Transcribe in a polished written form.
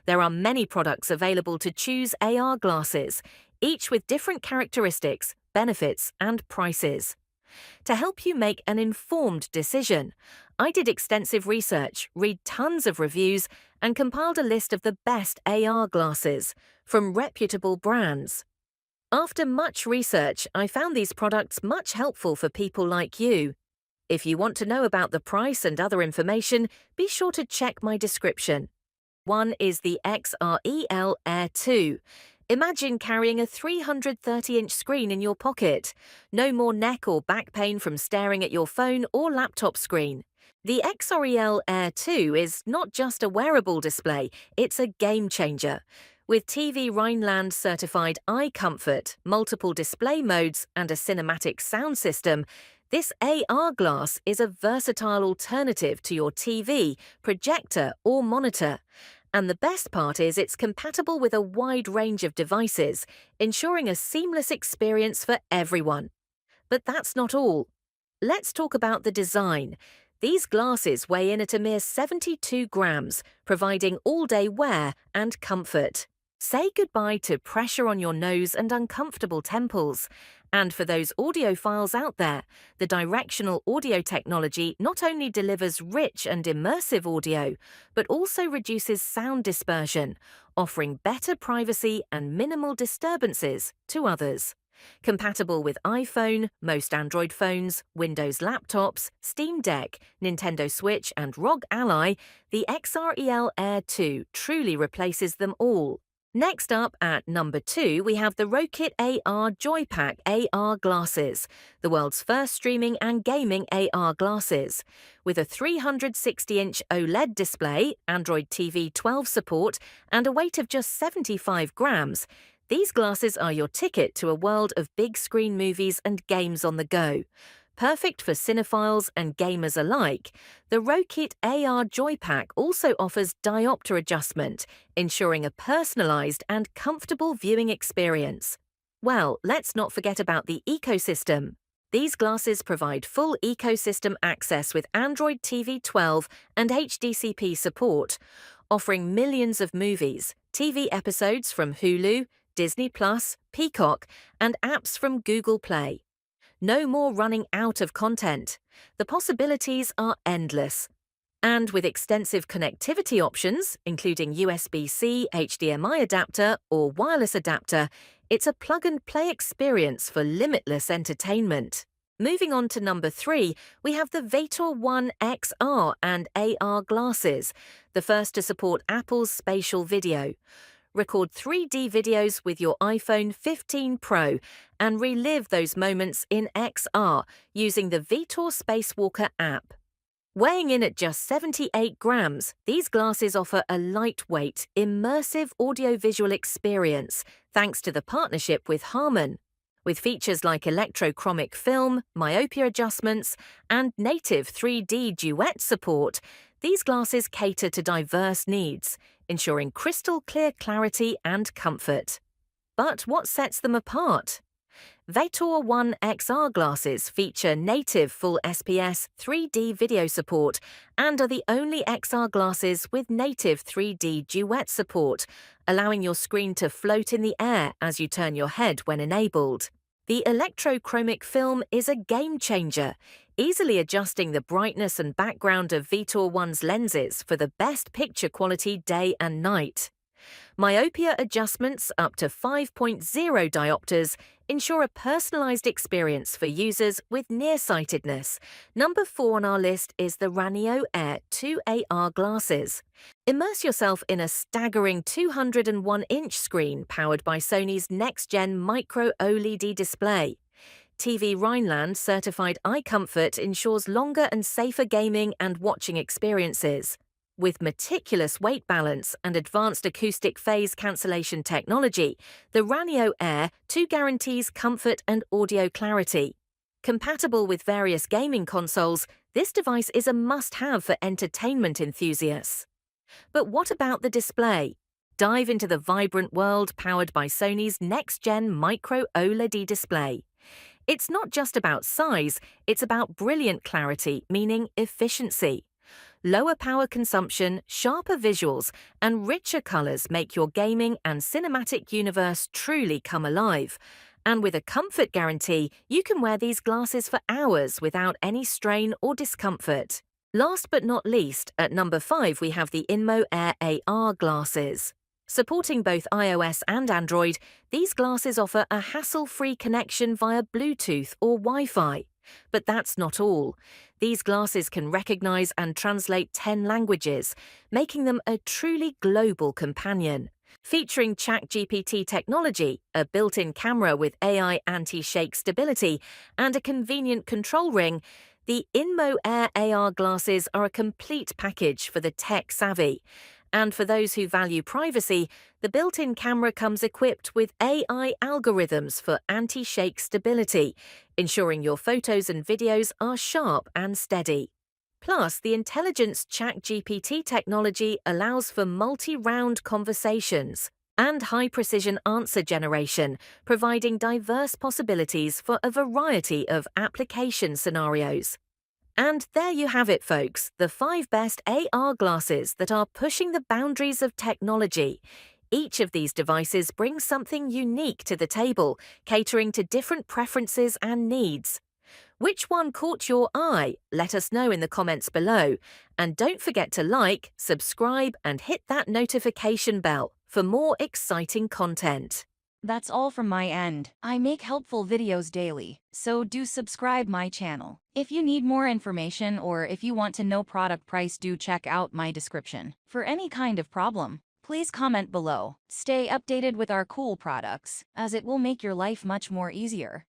There are many products available to choose AR glasses, each with different characteristics, benefits, and prices. To help you make an informed decision, I did extensive research, read tons of reviews, and compiled a list of the best AR glasses from reputable brands. After much research, I found these products much helpful for people like you. If you want to know about the price and other information, be sure to check my description. One is the XREL Air 2. Imagine carrying a 330-inch screen in your pocket. No more neck or back pain from staring at your phone or laptop screen. The XREL Air 2 is not just a wearable display, it's a game changer. With TV Rhineland certified eye comfort, multiple display modes, and a cinematic sound system, this AR glass is a versatile alternative to your TV, projector, or monitor. And the best part is it's compatible with a wide range of devices, ensuring a seamless experience for everyone. But that's not all. Let's talk about the design. These glasses weigh in at a mere 72 grams, providing all-day wear and comfort. Say goodbye to pressure on your nose and uncomfortable temples. And for those audiophiles out there, the directional audio technology not only delivers rich and immersive audio, but also reduces sound dispersion, offering better privacy and minimal disturbances to others. Compatible with iPhone, most Android phones, Windows laptops, Steam Deck, Nintendo Switch, and ROG Ally, the XREL Air 2 truly replaces them all. Next up, at number 2, we have the Rokit AR Joypack AR glasses, the world's first streaming and gaming AR glasses. With a 360-inch OLED display, Android TV 12 support, and a weight of just 75 grams, these glasses are your ticket to a world of big-screen movies and games on the go. Perfect for cinephiles and gamers alike, the Rokit AR Joypack also offers diopter adjustment, ensuring a personalized and comfortable viewing experience. Well, let's not forget about the ecosystem. These glasses provide full ecosystem access with Android TV 12 and HDCP support, offering millions of movies, TV episodes from Hulu, Disney+, Peacock, and apps from Google Play. No more running out of content. The possibilities are endless. And with extensive connectivity options, including USB-C, HDMI adapter, or wireless adapter, it's a plug-and-play experience for limitless entertainment. Moving on to number 3, we have the Vator One XR and AR glasses, the first to support Apple's spatial video. Record 3D videos with your iPhone 15 Pro and relive those moments in XR using the Vator Spacewalker app. Weighing in at just 78 grams, these glasses offer a lightweight, immersive audiovisual experience thanks to the partnership with Harman. With features like electrochromic film, myopia adjustments, and native 3D duet support, these glasses cater to diverse needs, ensuring crystal clear clarity and comfort. But what sets them apart? Vator One XR glasses feature native full SPS 3D video support and are the only XR glasses with native 3D duet support, allowing your screen to float in the air as you turn your head when enabled. The electrochromic film is a game changer, easily adjusting the brightness and background of Vator One's lenses for the best picture quality day and night. Myopia adjustments up to 5.0 diopters ensure a personalized experience for users with nearsightedness. Number 4 on our list is the Ranio Air 2 AR glasses. Immerse yourself in a staggering 201-inch screen powered by Sony's next-gen micro OLED display. TV Rhineland certified eye comfort ensures longer and safer gaming and watching experiences. With meticulous weight balance and advanced acoustic phase cancellation technology, the Ranio Air 2 guarantees comfort and audio clarity. Compatible with various gaming consoles, this device is a must-have for entertainment enthusiasts. But what about the display? Dive into the vibrant world powered by Sony's next-gen micro OLED display. It's not just about size, it's about brilliant clarity, meaning efficiency. Lower power consumption, sharper visuals, and richer colors make your gaming and cinematic universe truly come alive. And with a comfort guarantee, you can wear these glasses for hours without any strain or discomfort. Last but not least, at number 5 we have the Inmo Air AR glasses. Supporting both iOS and Android, these glasses offer a hassle-free connection via Bluetooth or Wi-Fi. But that's not all. These glasses can recognize and translate 10 languages, making them a truly global companion. Featuring ChatGPT technology, a built-in camera with AI anti-shake stability, and a convenient control ring, the Inmo Air AR glasses are a complete package for the tech-savvy. And for those who value privacy, the built-in camera comes equipped with AI algorithms for anti-shake stability, ensuring your photos and videos are sharp and steady. Plus, the Intelligence ChatGPT technology allows for multi-round conversations and high-precision answer generation, providing diverse possibilities for a variety of application scenarios. And there you have it, folks, the 5 best AR glasses that are pushing the boundaries of technology. Each of these devices brings something unique to the table, catering to different preferences and needs. Which one caught your eye? Let us know in the comments below. And don't forget to like, subscribe, and hit that notification bell for more exciting content. That's all from my end. I make helpful videos daily, so do subscribe my channel. If you need more information or if you want to know product price, do check out my description. For any kind of problem, please comment below. Stay updated with our cool products, as it will make your life much more easier.